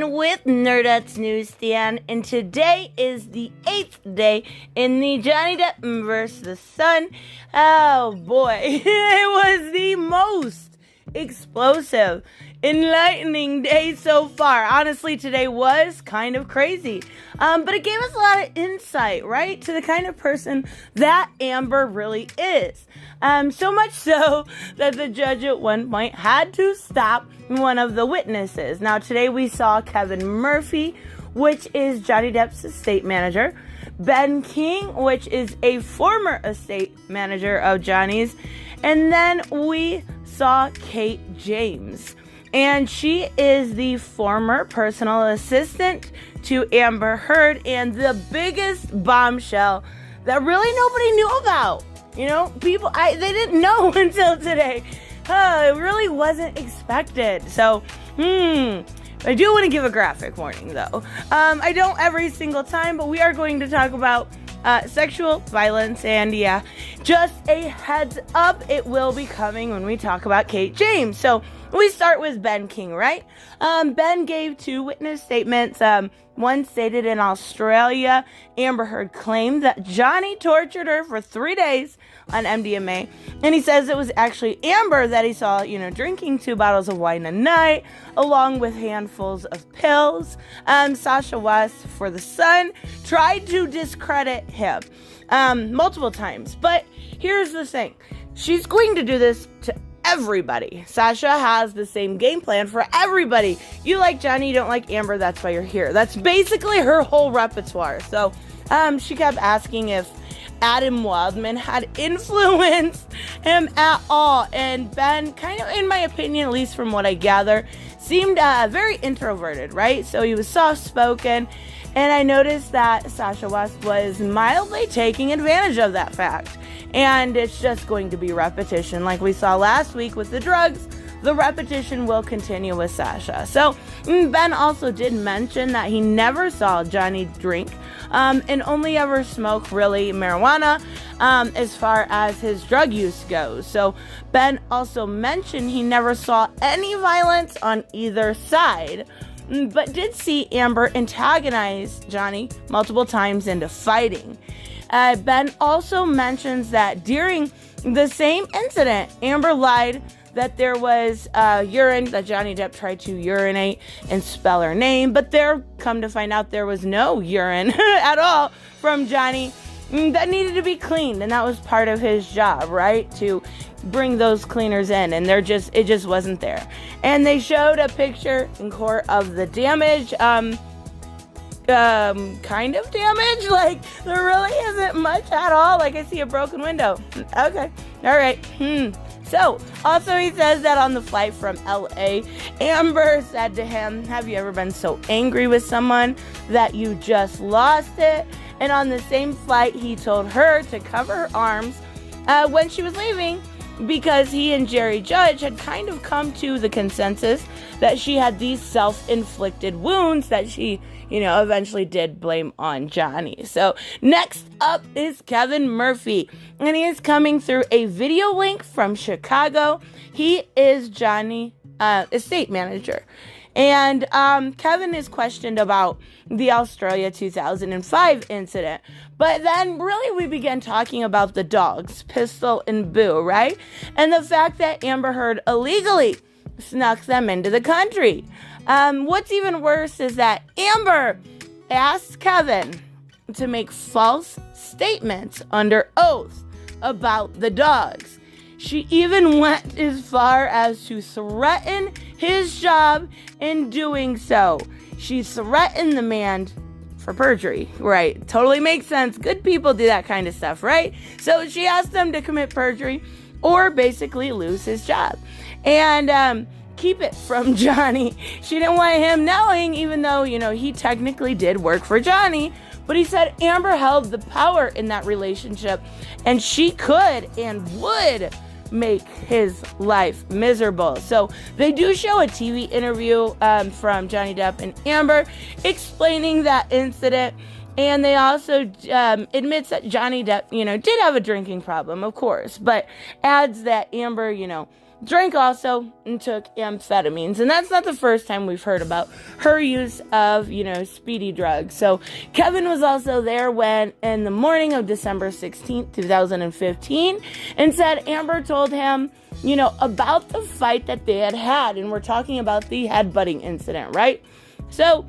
in with Nerdette's Newsstand, and today is the 8th day in the Johnny Depp vs. The Sun. Oh boy, it was the most explosive, enlightening day so far. Honestly, today was kind of crazy, but it gave us a lot of insight, right, to the kind of person that Amber really is. So much so that the judge at one point had to stop one of the witnesses. Now, today we saw Kevin Murphy, which is Johnny Depp's estate manager, Ben King, which is a former estate manager of Johnny's, and then we saw Kate James, and she is the former personal assistant to Amber Heard and the biggest bombshell that really nobody knew about. You know, people, they didn't know until today. It really wasn't expected. So, I do want to give a graphic warning, though. I don't every single time, but we are going to talk about sexual violence, and yeah, just a heads up, it will be coming when we talk about Kate James. So we start with Ben King, right? Ben gave two witness statements. One stated in Australia, Amber Heard claimed that Johnny tortured her for 3 days on MDMA, and he says it was actually Amber that he saw, drinking 2 bottles of wine a night, along with handfuls of pills. Sasha West for The Sun tried to discredit him multiple times, but here's the thing. She's going to do this to everybody. Sasha has the same game plan for everybody. You like Johnny, you don't like Amber, that's why you're here. That's basically her whole repertoire. So she kept asking if Adam Wildman had influenced him at all, and Ben, kind of, in my opinion, at least from what I gather, seemed very introverted, right? So he was soft-spoken, and I noticed that Sasha West was mildly taking advantage of that fact. And it's just going to be repetition. Like we saw last week with the drugs, the repetition will continue with Sasha. So Ben also did mention that he never saw Johnny drink and only ever smoke really marijuana as far as his drug use goes. So Ben also mentioned he never saw any violence on either side, but did see Amber antagonize Johnny multiple times into fighting. Ben also mentions that during the same incident, Amber lied that there was urine, that Johnny Depp tried to urinate and spell her name, but there, come to find out, there was no urine at all from Johnny that needed to be cleaned, and that was part of his job, right, to bring those cleaners in, and it just wasn't there. And they showed a picture in court of the damage, kind of damage, like there really isn't much at all. Like I see a broken window. Okay, all right. So also he says that on the flight from LA, Amber said to him, "Have you ever been so angry with someone that you just lost it?" And on the same flight, he told her to cover her arms when she was leaving, because he and Jerry Judge had kind of come to the consensus that she had these self-inflicted wounds that she, eventually did blame on Johnny. So next up is Kevin Murphy, and he is coming through a video link from Chicago. He is Johnny estate manager. And Kevin is questioned about the Australia 2005 incident. But then really we began talking about the dogs, Pistol and Boo, right? And the fact that Amber Heard illegally snuck them into the country. What's even worse is that Amber asked Kevin to make false statements under oath about the dogs. She even went as far as to threaten his job in doing so. She threatened the man for perjury, right? Totally makes sense. Good people do that kind of stuff, right? So she asked him to commit perjury or basically lose his job and keep it from Johnny. She didn't want him knowing, even though, he technically did work for Johnny. But he said Amber held the power in that relationship, and she could and would make his life miserable. So they do show a TV interview from Johnny Depp and Amber explaining that incident, and they also admits that Johnny Depp, did have a drinking problem, of course, but adds that Amber, drank also and took amphetamines. And that's not the first time we've heard about her use of, speedy drugs. So Kevin was also there when in the morning of December 16th, 2015, and said Amber told him, about the fight that they had. And we're talking about the headbutting incident, right? So,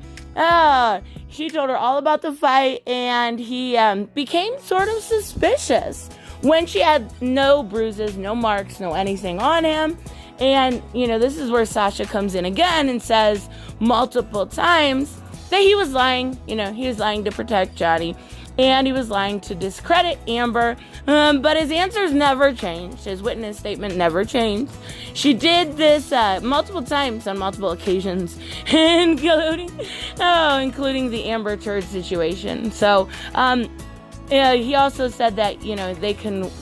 she told her all about the fight, and he became sort of suspicious when she had no bruises, no marks, no anything on him. And, this is where Sasha comes in again and says multiple times that he was lying. He was lying to protect Johnny, and he was lying to discredit Amber. But his answers never changed. His witness statement never changed. She did this multiple times on multiple occasions, including the Amber Turd situation. So, he also said that, they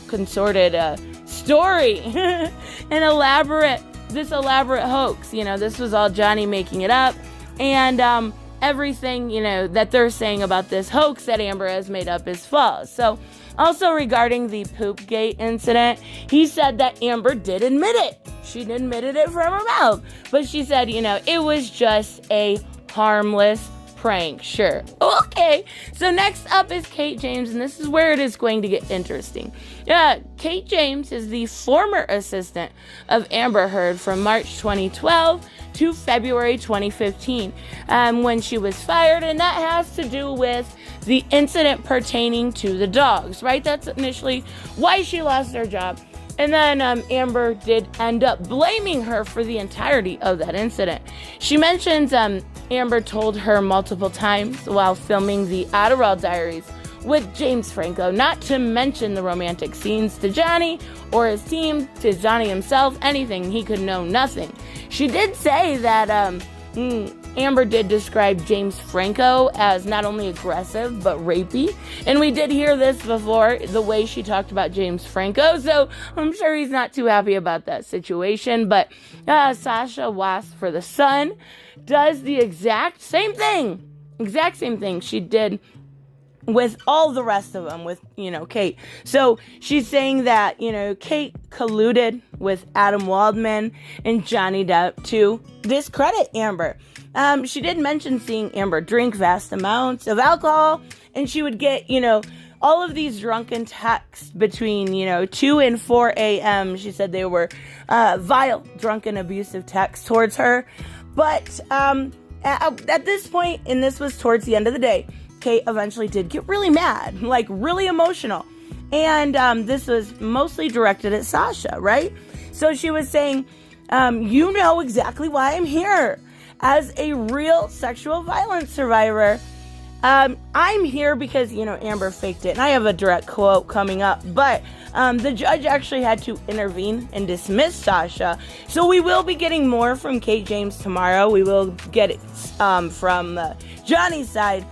consorted a story, this elaborate hoax. This was all Johnny making it up. And, everything, that they're saying about this hoax that Amber has made up is false. So, also regarding the Poopgate incident, he said that Amber did admit it. She admitted it from her mouth. But she said, it was just a harmless prank. Sure. Okay. So next up is Kate James, and this is where it is going to get interesting. Kate James is the former assistant of Amber Heard from March 2012 to February 2015, when she was fired, and that has to do with the incident pertaining to the dogs, right? That's initially why she lost her job. And then Amber did end up blaming her for the entirety of that incident. She mentions Amber told her multiple times while filming the Adderall Diaries with James Franco not to mention the romantic scenes to Johnny or his team, to Johnny himself, anything. He could know nothing. She did say that Amber did describe James Franco as not only aggressive, but rapey. And we did hear this before, the way she talked about James Franco. So I'm sure he's not too happy about that situation. But Sasha Wasp for The Sun does the exact same thing she did with all the rest of them, with, Kate. So she's saying that, Kate colluded with Adam Waldman and Johnny Depp to discredit Amber. She did mention seeing Amber drink vast amounts of alcohol, and she would get, all of these drunken texts between, 2 and 4 a.m. She said they were vile, drunken, abusive texts towards her. But at this point, and this was towards the end of the day, Kate eventually did get really mad, like really emotional. And this was mostly directed at Sasha, right? So she was saying, you know exactly why I'm here. As a real sexual violence survivor, I'm here because, Amber faked it. And I have a direct quote coming up. But the judge actually had to intervene and dismiss Sasha. So we will be getting more from Kate James tomorrow. We will get it from Johnny's side.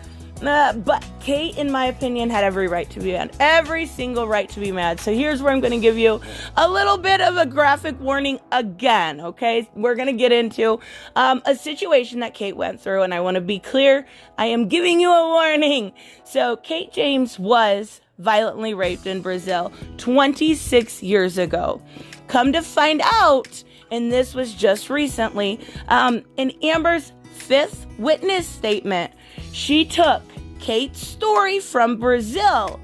But Kate, in my opinion, had every right to be mad. Every single right to be mad. So here's where I'm going to give you a little bit of a graphic warning again, okay? We're going to get into a situation that Kate went through, and I want to be clear. I am giving you a warning. So Kate James was violently raped in Brazil 26 years ago. Come to find out, and this was just recently, in Amber's 5th witness statement, she took Kate's story from Brazil,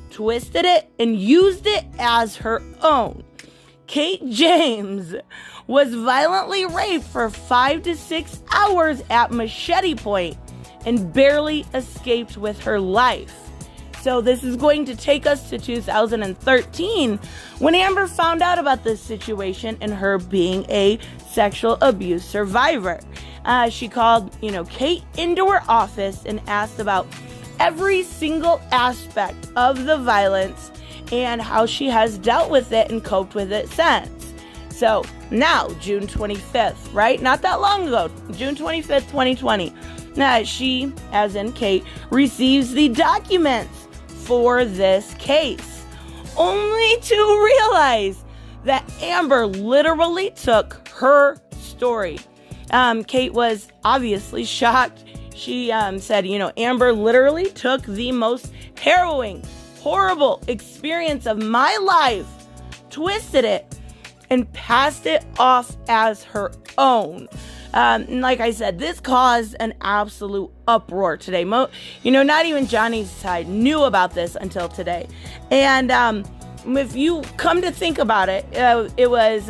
twisted it, and used it as her own. Kate James was violently raped for 5 to 6 hours at machete point and barely escaped with her life. So this is going to take us to 2013 when Amber found out about this situation and her being a sexual abuse survivor. She called, Kate into her office and asked about every single aspect of the violence and how she has dealt with it and coped with it since. So now, June 25th, right? Not that long ago, June 25th, 2020. Now, she, as in Kate, receives the documents for this case, only to realize that Amber literally took her story. Kate was obviously shocked. She said, Amber literally took the most harrowing, horrible experience of my life, twisted it, and passed it off as her own. And like I said, this caused an absolute uproar today. Not even Johnny's side knew about this until today. And if you come to think about it, it was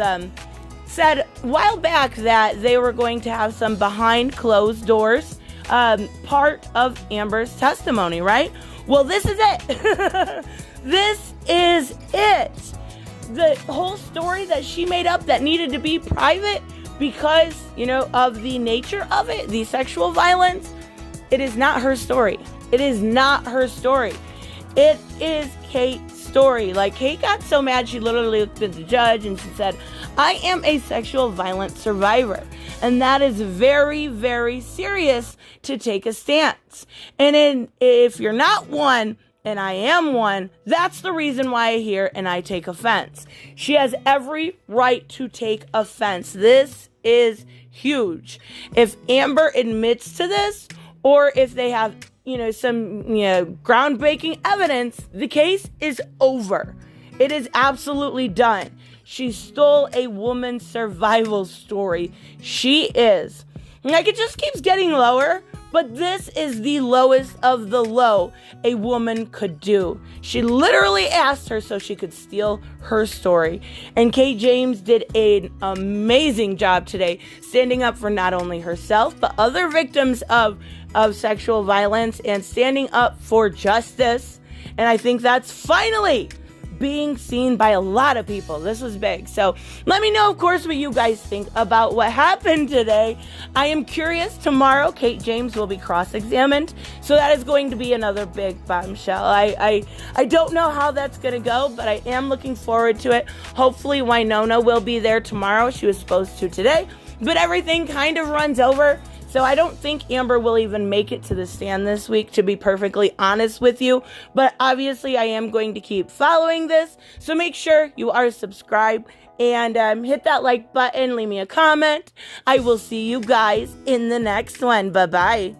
said a while back that they were going to have some behind closed doors part of Amber's testimony, right? Well, this is it. This is it. The whole story that she made up that needed to be private because, of the nature of it, the sexual violence, it is not her story. It is not her story. It is Kate's story. Like, Kate got so mad, she literally looked at the judge and she said, I am a sexual violence survivor. And that is very, very serious to take a stance. And if you're not one, and I am one, that's the reason why I hear and I take offense. She has every right to take offense. This is huge. If Amber admits to this, or if they have, some, groundbreaking evidence, the case is over. It is absolutely done. She stole a woman's survival story. She is. Like, it just keeps getting lower. But this is the lowest of the low a woman could do. She literally asked her so she could steal her story. And Kate James did an amazing job today, standing up for not only herself, but other victims of sexual violence and standing up for justice. And I think that's finally being seen by a lot of people. This was big. So let me know, of course, what you guys think about what happened today. I am curious. Tomorrow, Kate James will be cross-examined. So that is going to be another big bombshell. I don't know how that's going to go, but I am looking forward to it. Hopefully, Winona will be there tomorrow. She was supposed to today, but everything kind of runs over. So I don't think Amber will even make it to the stand this week, to be perfectly honest with you. But obviously, I am going to keep following this. So make sure you are subscribed and hit that like button. Leave me a comment. I will see you guys in the next one. Bye-bye.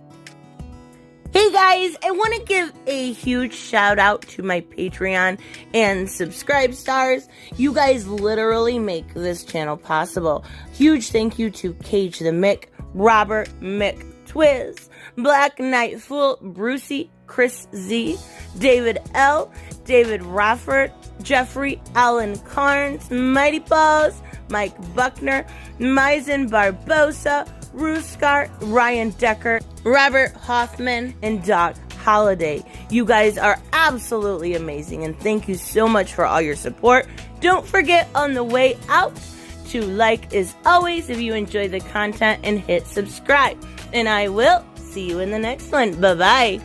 Hey guys, I want to give a huge shout out to my Patreon and subscribe stars. You guys literally make this channel possible. Huge thank you to Cage the Mick, Robert McTwiz, Black Knight Fool, Brucey, Chris Z, David L, David Rafford, Jeffrey Allen Carnes, Mighty Balls, Mike Buckner, Maizen Barbosa, Ruskar, Ryan Decker, Robert Hoffman, and Doc Holiday. You guys are absolutely amazing, and thank you so much for all your support. Don't forget on the way out to like as always if you enjoy the content and hit subscribe. And I will see you in the next one. Bye-bye.